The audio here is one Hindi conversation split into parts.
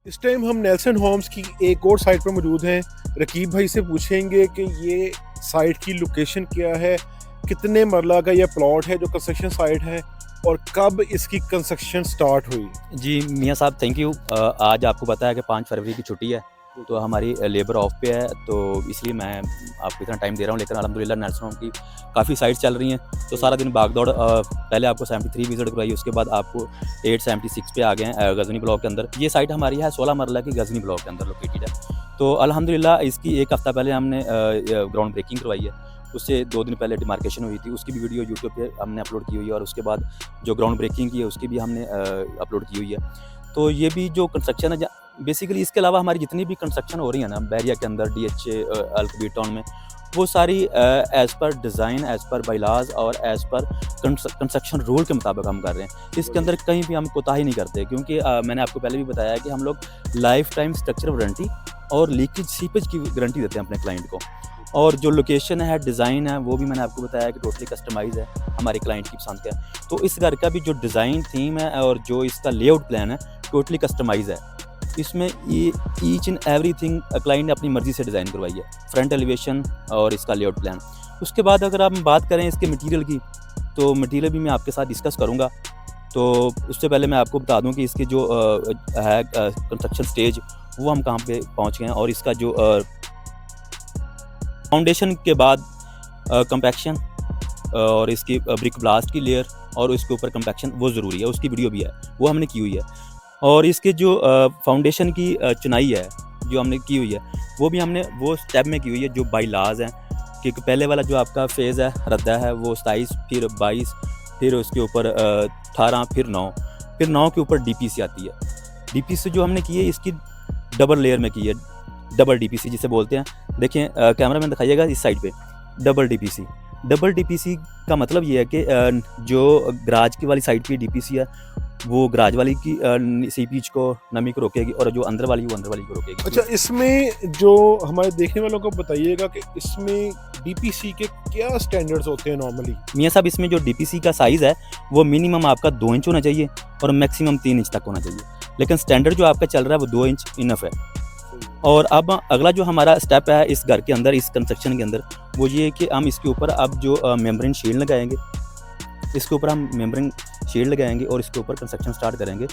इस टाइम हम नेल्सन होम्स की एक और साइट पर मौजूद हैं। रकीब भाई से पूछेंगे कि ये साइट की लोकेशन क्या है, कितने मरला का ये प्लॉट है जो कंस्ट्रक्शन साइट है और कब इसकी कंस्ट्रक्शन स्टार्ट हुई। जी मियाँ साहब थैंक यू। आज आपको पता है कि 5 फरवरी की छुट्टी है, तो हमारी लेबर ऑफ पे है, तो इसलिए मैं आपको इतना टाइम दे रहा हूँ। लेकिन अल्हम्दुलिल्लाह नेल्सन होम की काफ़ी साइट्स चल रही हैं, तो सारा दिन भाग दौड़। पहले आपको 73 विजिट करवाई, उसके बाद आपको 876 पे आ गए हैं गजनी ब्लॉक के अंदर। ये साइट हमारी है 16 मरला की गजनी ब्लॉक के अंदर लोकेटेड है। तो अल्हम्दुलिल्लाह इसकी एक हफ़्ता पहले हमने ग्राउंड ब्रेकिंग करवाई है। उससे 2 दिन पहले डिमार्केशन हुई थी, उसकी भी वीडियो यूट्यूब पे हमने अपलोड की हुई है, और उसके बाद जो ग्राउंड ब्रेकिंग की है उसकी भी हमने अपलोड की हुई है। तो ये भी जो कंस्ट्रक्शन है बेसिकली, इसके अलावा हमारी जितनी भी कंस्ट्रक्शन हो रही है ना बैरिया के अंदर, DHA अल्कबीर टाउन में, वो सारी as per design, as per bylaws और एज़ पर कंस्ट्रक्शन रूल के मुताबिक हम कर रहे हैं। इसके अंदर कहीं भी हम कोताही नहीं करते, क्योंकि मैंने आपको पहले भी बताया है कि हम लोग लाइफ टाइम स्ट्रक्चर वारंटी और लीकेज सीपेज की गारंटी देते हैं अपने क्लाइंट को। और जो लोकेशन है, डिज़ाइन है, वो भी मैंने आपको बताया कि टोटली कस्टमाइज़ है, हमारे क्लाइंट की पसंद का है। तो इस घर का भी जो डिज़ाइन थीम है और जो इसका लेआउट प्लान है, टोटली कस्टमाइज़ है। इसमें ये ईच एंड एवरीथिंग क्लाइंट ने अपनी मर्ज़ी से डिज़ाइन करवाई है, फ्रंट एलिवेशन और इसका लेआउट प्लान। उसके बाद अगर हम बात करें इसके मटीरियल की, तो मटीरियल भी मैं आपके साथ डिस्कस करूँगा। तो उससे पहले मैं आपको बता दूँ कि इसके जो है कंस्ट्रक्शन स्टेज, वो हम कहाँ पे पहुँच गए हैं, और इसका जो फाउंडेशन के बाद कंपैक्शन और इसकी ब्रिक ब्लास्ट की लेयर और उसके ऊपर कंपैक्शन, वो ज़रूरी है, उसकी वीडियो भी है, वो हमने की हुई है। और इसके जो फाउंडेशन की चुनाई है जो हमने की हुई है, वो भी हमने वो स्टेप में की हुई है जो बाई लाज हैं। कि पहले वाला जो आपका फेज़ है रद्दा है, वो 27, फिर 22, फिर उसके ऊपर 18, फिर 9 के ऊपर DPC आती है। DPC जो हमने की है इसकी डबल लेयर में की है, डबल DPC जिसे बोलते हैं। देखिए कैमरा में दिखाइएगा इस साइड पे, डबल DPC का मतलब ये है कि जो गराज की वाली साइड पे DPC है, वो गराज वाली की सीपीच को, नमी को रोकेगी, और जो अंदर वाली, वो अंदर वाली को रोकेगी। अच्छा, इसमें जो हमारे देखने वालों को बताइएगा कि इसमें DPC के क्या स्टैंडर्ड्स होते हैं नॉर्मली। मियाँ साहब इसमें जो DPC का साइज़ है वो मिनिमम आपका 2 इंच होना चाहिए और मैक्सिमम 3 इंच तक होना चाहिए, लेकिन स्टैंडर्ड जो आपका चल रहा है वो 2 इंच इनफ है। और अब अगला जो हमारा स्टेप है इस घर के अंदर, इस कंस्ट्रक्शन के अंदर, वो ये है कि हम इसके ऊपर अब जो मेम्ब्रेन शील्ड लगाएंगे, इसके ऊपर हम मेम्ब्रेन शील्ड लगाएंगे और इसके ऊपर कंस्ट्रक्शन स्टार्ट करेंगे।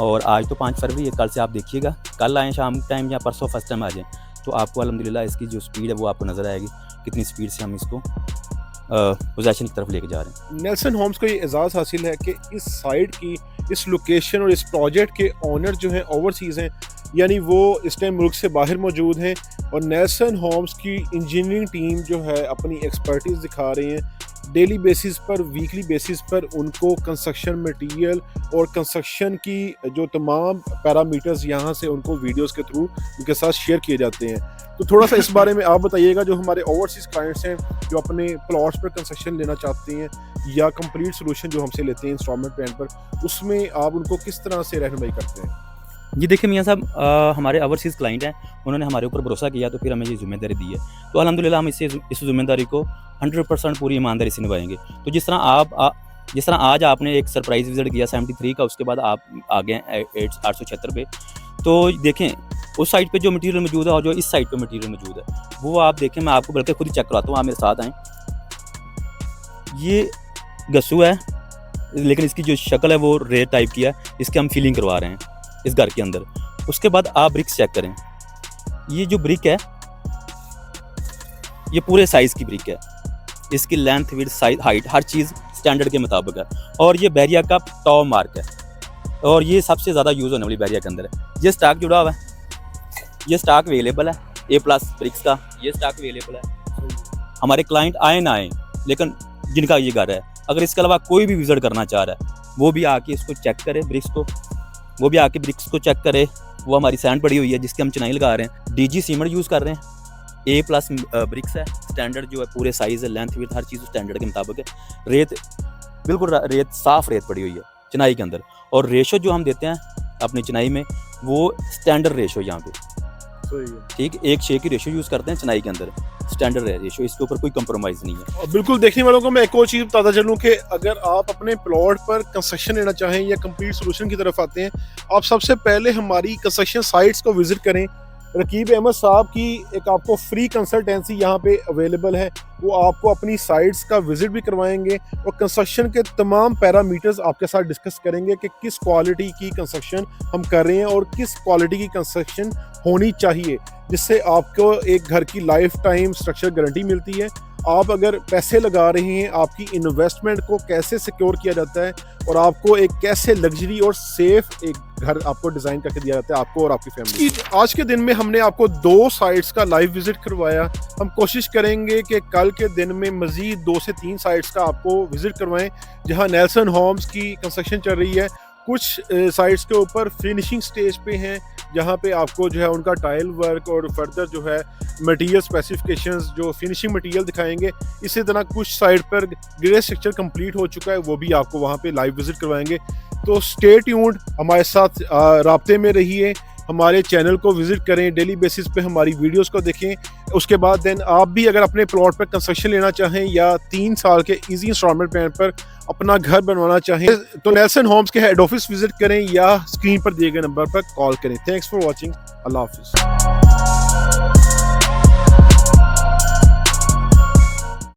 और आज तो 5 फरवरी है, कल से आप देखिएगा, कल आएँ शाम टाइम या परसों फर्स्ट टाइम आ जाएँ, तो आपको अल्हम्दुलिल्लाह इसकी जो स्पीड है वो आपको नज़र आएगी, कितनी स्पीड से हम इसको पोजेशन की तरफ लेके जा रहे हैं। नेल्सन होम्स को ये एजाज़ हासिल है कि इस साइट की, इस लोकेशन और इस प्रोजेक्ट के ओनर जो हैं ओवरसीज़ हैं, यानी वो इस टाइम मुल्क से बाहर मौजूद हैं, और नेल्सन होम्स की इंजीनियरिंग टीम जो है अपनी एक्सपर्टीज़ दिखा रही हैं। डेली बेसिस पर, वीकली बेसिस पर उनको कंस्ट्रक्शन मटेरियल और कंस्ट्रक्शन की जो तमाम पैरामीटर्स यहाँ से उनको वीडियोस के थ्रू उनके साथ शेयर किए जाते हैं। तो थोड़ा सा इस बारे में आप बताइएगा, जो हमारे ओवरसीज़ क्लाइंट्स हैं जो अपने प्लॉट्स पर कंस्ट्रक्शन लेना चाहते हैं या कंप्लीट सोल्यूशन जो हमसे लेते हैं इंस्टॉलमेंट प्लान पर, उसमें आप उनको किस तरह से रहनुमाई करते हैं। जी देखिए मियाँ साहब, हमारे ओवरसीज़ क्लाइंट हैं, उन्होंने हमारे ऊपर भरोसा किया, तो फिर हमें ये ज़िम्मेदारी दी है, तो अल्हम्दुलिल्लाह हम इस ज़िम्मेदारी को 100% पूरी ईमानदारी से निभाएंगे। तो जिस तरह आज आपने एक सरप्राइज़ विजिट किया 73 का, उसके बाद आप आ गए 876 पे, तो देखें उस साइड पे जो मटीरियल मौजूद है और जो इस साइड पे मटीरियल मौजूद है, वो आप देखें, मैं आपको बल्कि खुद ही चेक करवाता हूँ, आप मेरे साथ आएँ। ये गस्सू है, लेकिन इसकी जो शक्ल है वो रेत टाइप की है, इसके हम फीलिंग करवा रहे हैं इस घर के अंदर। उसके बाद आप ब्रिक्स चेक करें, ये जो ब्रिक है ये पूरे साइज़ की ब्रिक है, इसकी लेंथ, विड्थ, साइज, हाइट, हर चीज़ स्टैंडर्ड के मुताबिक है, और ये बैरिया का टॉप मार्क है, और ये सबसे ज़्यादा यूज़ होने वाली बैरिया के अंदर है। ये स्टॉक जुड़ा हुआ है, ये स्टॉक अवेलेबल है, A+ ब्रिक्स का ये स्टॉक अवेलेबल है। हमारे क्लाइंट आए ना आए, लेकिन जिनका ये घर है, अगर इसके अलावा कोई भी विजिट करना चाह रहा है, वो भी आके इसको चेक करे, ब्रिक्स को चेक करे। वो हमारी सैंड पड़ी हुई है जिसकी हम चिनाई लगा रहे हैं, DG सीमेंट यूज़ कर रहे हैं, A+ ब्रिक्स है, स्टैंडर्ड जो है पूरे साइज़ है, लेंथ, विड्थ, हर चीज़ स्टैंडर्ड के मुताबिक है। रेत बिल्कुल रेत, साफ़ रेत पड़ी हुई है चिनाई के अंदर, और रेशो जो हम देते हैं अपनी चिनाई में, वो स्टैंडर्ड रेशो यहाँ पे, ठीक 1:6 की रेशो यूज़ करते हैं चिनाई के अंदर। स्टैंडर्ड है रेशियो, इसके ऊपर कोई कंप्रोमाइज़ नहीं है। और बिल्कुल, देखने वालों को मैं एक और चीज़ बताता चलूँ कि अगर आप अपने प्लॉट पर कंस्ट्रक्शन लेना चाहें या कंप्लीट सोल्यूशन की तरफ आते हैं, आप सबसे पहले हमारी कंस्ट्रक्शन साइट्स को विजिट करें। रकीब अहमद साहब की एक आपको फ्री कंसल्टेंसी यहाँ पे अवेलेबल है, वो आपको अपनी साइट्स का विजिट भी करवाएंगे और कंस्ट्रक्शन के तमाम पैरामीटर्स आपके साथ डिस्कस करेंगे कि किस क्वालिटी की कंस्ट्रक्शन हम कर रहे हैं और किस क्वालिटी की कंस्ट्रक्शन होनी चाहिए, जिससे आपको एक घर की लाइफ टाइम स्ट्रक्चर गारंटी मिलती है। आप अगर पैसे लगा रहे हैं, आपकी इन्वेस्टमेंट को कैसे सिक्योर किया जाता है और आपको एक कैसे लग्जरी और सेफ एक घर आपको डिज़ाइन करके दिया जाता है, आपको और आपकी फैमिली। आज के दिन में हमने आपको 2 साइट्स का लाइव विजिट करवाया। हम कोशिश करेंगे कि कल के दिन में मज़ीद 2 से 3 साइट्स का आपको विजिट करवाएं, जहां नेल्सन होम्स की कंस्ट्रक्शन चल रही है। कुछ साइट्स के ऊपर फिनिशिंग स्टेज पे हैं, जहाँ पे आपको जो है उनका टाइल वर्क और फर्दर जो है मटेरियल स्पेसिफिकेशंस, जो फिनिशिंग मटेरियल दिखाएंगे। इसी तरह कुछ साइड पर ग्रे स्ट्रक्चर कंप्लीट हो चुका है, वो भी आपको वहाँ पे लाइव विजिट करवाएंगे। तो स्टे ट्यून्ड, हमारे साथ राब्ते में रहिए, हमारे चैनल को विजिट करें, डेली बेसिस पे हमारी वीडियोस को देखें। उसके बाद देन आप भी अगर अपने प्लॉट पर कंस्ट्रक्शन लेना चाहें या 3 साल के इजी इंस्टॉलमेंट प्लान पर अपना घर बनवाना चाहें, तो नेल्सन होम्स के हेड ऑफिस विजिट करें या स्क्रीन पर दिए गए नंबर पर कॉल करें। Thanks for watching. अल्लाह हाफिज़।